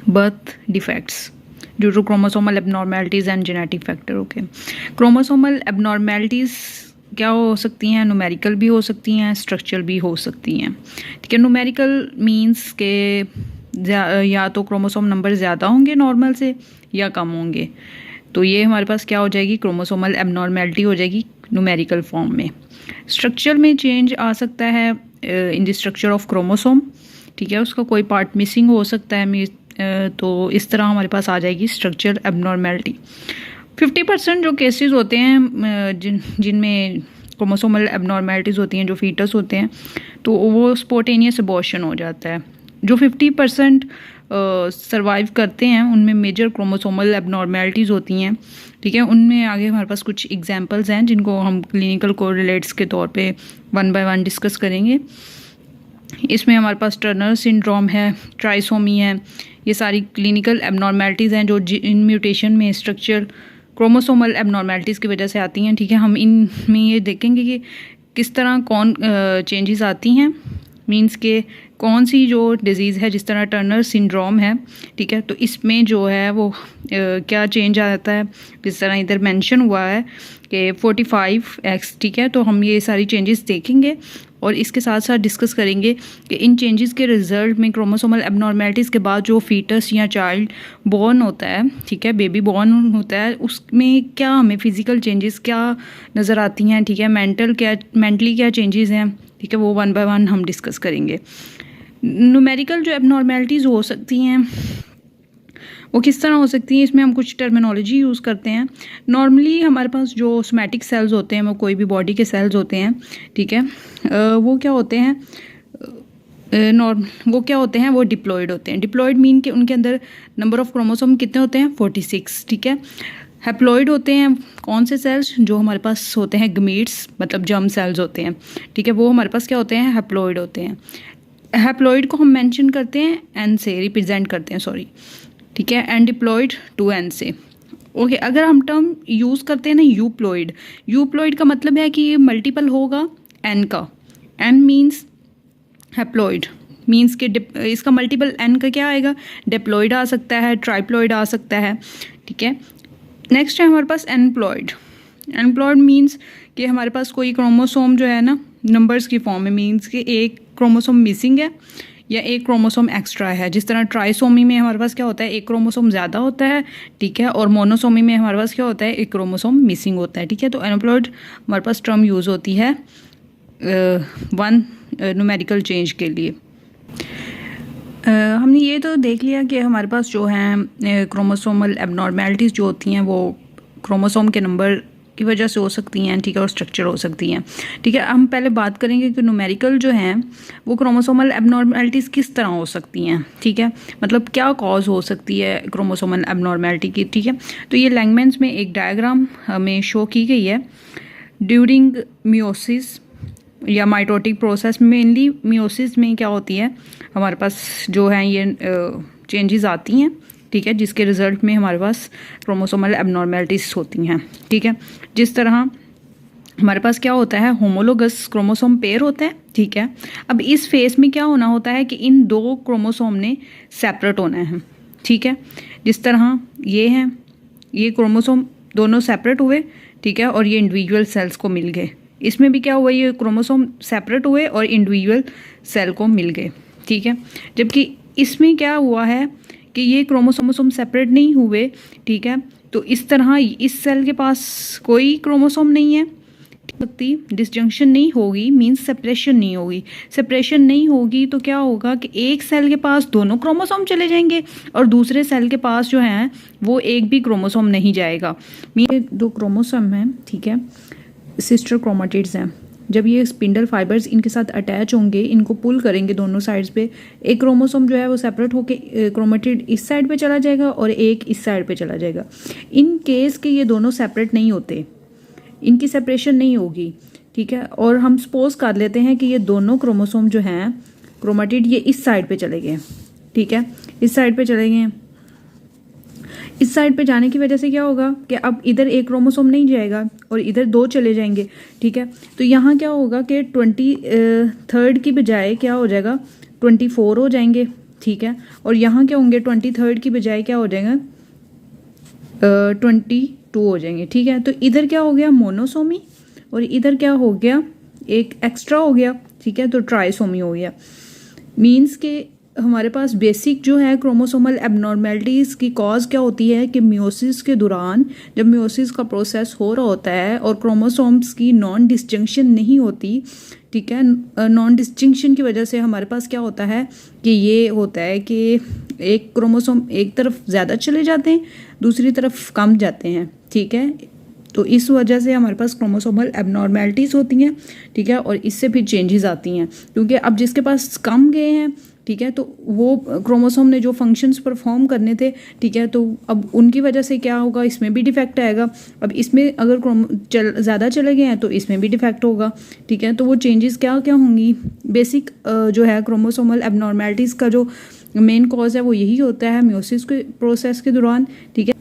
birth defects due to chromosomal abnormalities and genetic factor. Okay, chromosomal abnormalities क्या हो सकती हैं? न्यूमेरिकल भी हो सकती हैं, स्ट्रक्चरल भी हो सकती हैं। ठीक है, न्यूमेरिकल मींस के या तो क्रोमोसोम नंबर ज़्यादा होंगे नॉर्मल से या कम होंगे, तो ये हमारे पास क्या हो जाएगी? क्रोमोसोमल एबनॉर्मेलिटी हो जाएगी न्यूमेरिकल फॉर्म में। स्ट्रक्चर में चेंज आ सकता है in the structure of chromosome. ठीक है, उसका कोई पार्ट मिसिंग हो सकता है, तो इस तरह हमारे पास आ जाएगी स्ट्रक्चरल एबनॉर्मेलिटी। 50% जो केसेस होते हैं जिनमें क्रोमोसोमल एबनॉर्मेलिटीज़ होती हैं, जो फीटस होते हैं, तो वो स्पॉन्टेनियस अबॉर्शन हो जाता है। जो 50% सर्वाइव करते हैं उनमें मेजर क्रोमोसोमल एबनॉर्मेलिटीज़ होती हैं। ठीक है, उनमें आगे हमारे पास कुछ एग्जांपल्स हैं जिनको हम क्लिनिकल कोरिलेट्स के तौर पे वन बाय वन डिस्कस करेंगे। इसमें हमारे पास टर्नर सिंड्रोम है, ट्राइसोमी है, ये सारी क्लिनिकल एबनॉर्मेलिटीज़ हैं जो इन म्यूटेशन में स्ट्रक्चर क्रोमोसोमल एबनॉर्मेलिटीज़ की वजह से आती हैं। ठीक है, हम इनमें ये देखेंगे कि किस तरह कौन चेंजेस आती हैं, मींस के कौन सी जो डिज़ीज़ है, जिस तरह टर्नर सिंड्रोम है। ठीक है, तो इसमें जो है वो क्या चेंज आता है, जिस तरह इधर मेंशन हुआ है कि 45X। ठीक है, तो हम ये सारी चेंजेस देखेंगे और इसके साथ साथ डिस्कस करेंगे कि इन चेंजेस के रिजल्ट में क्रोमोसोमल एबनॉर्मेलिटीज़ के बाद जो फीटस या चाइल्ड बॉर्न होता है, ठीक है, बेबी बॉर्न होता है, उसमें क्या हमें फिज़िकल चेंजेस क्या नज़र आती हैं। ठीक है, मेंटली क्या चेंजेस हैं। ठीक है, वो वन बाय वन हम डिस्कस करेंगे। न्यूमेरिकल जो एबनॉर्मेलिटीज़ हो सकती हैं वो किस तरह हो सकती हैं, इसमें हम कुछ टर्मिनोलॉजी यूज़ करते हैं। नॉर्मली हमारे पास जो सोमैटिक सेल्स होते हैं, वो कोई भी बॉडी के सेल्स होते हैं। ठीक है, वो क्या होते हैं, वो डिप्लॉयड होते हैं। डिप्लॉयड मीन कि उनके अंदर नंबर ऑफ क्रोमोसोम कितने होते हैं? 46। ठीक है, हैप्लॉयड होते हैं कौन से सेल्स? जो हमारे पास होते हैं गमीट्स, मतलब जर्म सेल्स होते हैं। ठीक है, वो हमारे पास क्या होते हैं? हैप्लॉयड होते हैं। हैप्लॉयड को हम मेंशन करते हैं एन से, रिप्रेजेंट करते हैं, सॉरी। ठीक है, एंड डिप्लॉयड 2N से। ओके, अगर हम टर्म यूज़ करते हैं ना यूप्लॉयड, यूप्लॉयड का मतलब है कि ये मल्टीपल होगा एन का। एन मीन्स हैप्लॉयड, मीन्स कि इसका मल्टीपल एन का क्या आएगा? डिप्लॉयड आ सकता है, ट्राइप्लॉयड आ सकता है। ठीक है, नेक्स्ट है हमारे पास एनप्लॉयड। एनप्लॉयड मीन्स कि हमारे पास कोई क्रोमोसोम जो है ना नंबर्स की फॉर्म में, मीन्स कि एक क्रोमोसोम मिसिंग है या एक क्रोमोसोम एक्स्ट्रा है। जिस तरह ट्राइसोमी में हमारे पास क्या होता है? एक क्रोमोसोम ज़्यादा होता है। ठीक है, और मोनोसोमी में हमारे पास क्या होता है? एक क्रोमोसोम मिसिंग होता है। ठीक है, तो एनप्लॉयड हमारे पास टर्म यूज़ होती है वन न्यूमेरिकल चेंज के लिए। हमने ये तो देख लिया कि हमारे पास जो हैं क्रोमोसोमल एबनॉर्मेलिटीज़ जो होती हैं वो क्रोमोसोम के नंबर की वजह से हो सकती हैं। ठीक है, और स्ट्रक्चर हो सकती हैं। ठीक है, हम पहले बात करेंगे कि न्यूमेरिकल जो हैं वो क्रोमोसोमल एबनॉर्मेलिटीज़ किस तरह हो सकती हैं। ठीक है, मतलब क्या कॉज हो सकती है क्रोमोसोमल एबनॉर्मेलिटी की। ठीक है, तो ये लैंगमैन्स में एक डायग्राम हमें शो की गई है। ड्यूरिंग मियोसिस या माइटोटिक प्रोसेस, मेनली मियोसिस में क्या होती है, हमारे पास जो है ये चेंजेस आती हैं। ठीक है, जिसके रिजल्ट में हमारे पास क्रोमोसोमल एबनॉर्मेलिटीज़ होती हैं। ठीक है, जिस तरह हमारे पास क्या होता है, होमोलोगस क्रोमोसोम पेयर होता है। ठीक है, अब इस फेस में क्या होना होता है कि इन दो क्रोमोसोम ने सेपरेट होना है। ठीक है, जिस तरह ये हैं, ये क्रोमोसोम दोनों सेपरेट हुए। ठीक है, और ये इंडिविजुअल सेल्स को मिल गए। इसमें भी क्या हुआ, ये क्रोमोसोम सेपरेट हुए और इंडिविजुअल सेल को मिल गए। ठीक है, जबकि इसमें क्या हुआ है कि ये क्रोमोसोम सेपरेट नहीं हुए। ठीक है, तो इस तरह इस सेल के पास कोई क्रोमोसोम नहीं है, डिसजंक्शन नहीं होगी, मींस सेपरेशन नहीं होगी। सेपरेशन नहीं होगी तो क्या होगा कि एक सेल के पास दोनों क्रोमोसोम चले जाएंगे और दूसरे सेल के पास जो है वो एक भी क्रोमोसोम नहीं जाएगा। दो क्रोमोसोम हैं, ठीक है, सिस्टर क्रोमेटिड्स हैं। जब ये स्पिंडल फाइबर्स इनके साथ अटैच होंगे, इनको पुल करेंगे दोनों साइड्स पे, एक क्रोमोसोम जो है वो सेपरेट होके क्रोमेटिड इस साइड पे चला जाएगा और एक इस साइड पे चला जाएगा। इन केस के ये दोनों सेपरेट नहीं होते, इनकी सेपरेशन नहीं होगी। ठीक है, और हम सपोज कर लेते हैं कि ये दोनों क्रोमोसोम जो हैं क्रोमेटिड ये इस साइड पे चले गए। ठीक है, इस साइड पे चले गए। इस साइड पे जाने की वजह से क्या होगा कि अब इधर एक क्रोमोसोम नहीं जाएगा और इधर दो चले जाएंगे। ठीक है, तो यहाँ क्या होगा कि 23 की बजाय क्या हो जाएगा 24 हो जाएंगे। ठीक है। और यहाँ क्या होंगे 23rd की बजाय क्या हो जाएगा 22 हो जाएंगे, ठीक है। तो इधर क्या हो गया मोनोसोमी और इधर क्या हो गया एक एक्स्ट्रा हो गया, ठीक है। तो ट्राइसोमी हो गया। मीन्स के हमारे पास बेसिक जो है क्रोमोसोमल एबनॉर्मेलिटीज़ की कॉज क्या होती है कि मियोसिस के दौरान जब मियोसिस का प्रोसेस हो रहा होता है और क्रोमोसोम्स की नॉन डिस्जंक्शन नहीं होती, ठीक है। नॉन डिस्टिंक्शन की वजह से हमारे पास क्या होता है कि ये होता है कि एक क्रोमोसोम एक तरफ ज़्यादा चले जाते हैं, दूसरी तरफ कम जाते हैं, ठीक है। तो इस वजह से हमारे पास क्रोमोसोमल एबनॉर्मेलिटीज़ होती हैं, ठीक है। और इससे फिर चेंजेस आती हैं क्योंकि अब जिसके पास कम गए हैं, ठीक है, तो वो क्रोमोसोम ने जो फंक्शंस परफॉर्म करने थे, ठीक है, तो अब उनकी वजह से क्या होगा इसमें भी डिफेक्ट आएगा। अब इसमें अगर ज़्यादा चले गए हैं तो इसमें भी डिफेक्ट होगा, ठीक है। तो वो चेंजेस क्या क्या होंगी, बेसिक जो है क्रोमोसोमल एबनॉर्मेलिटीज़ का जो मेन कॉज है वो यही होता है मियोसिस के प्रोसेस के दौरान, ठीक है।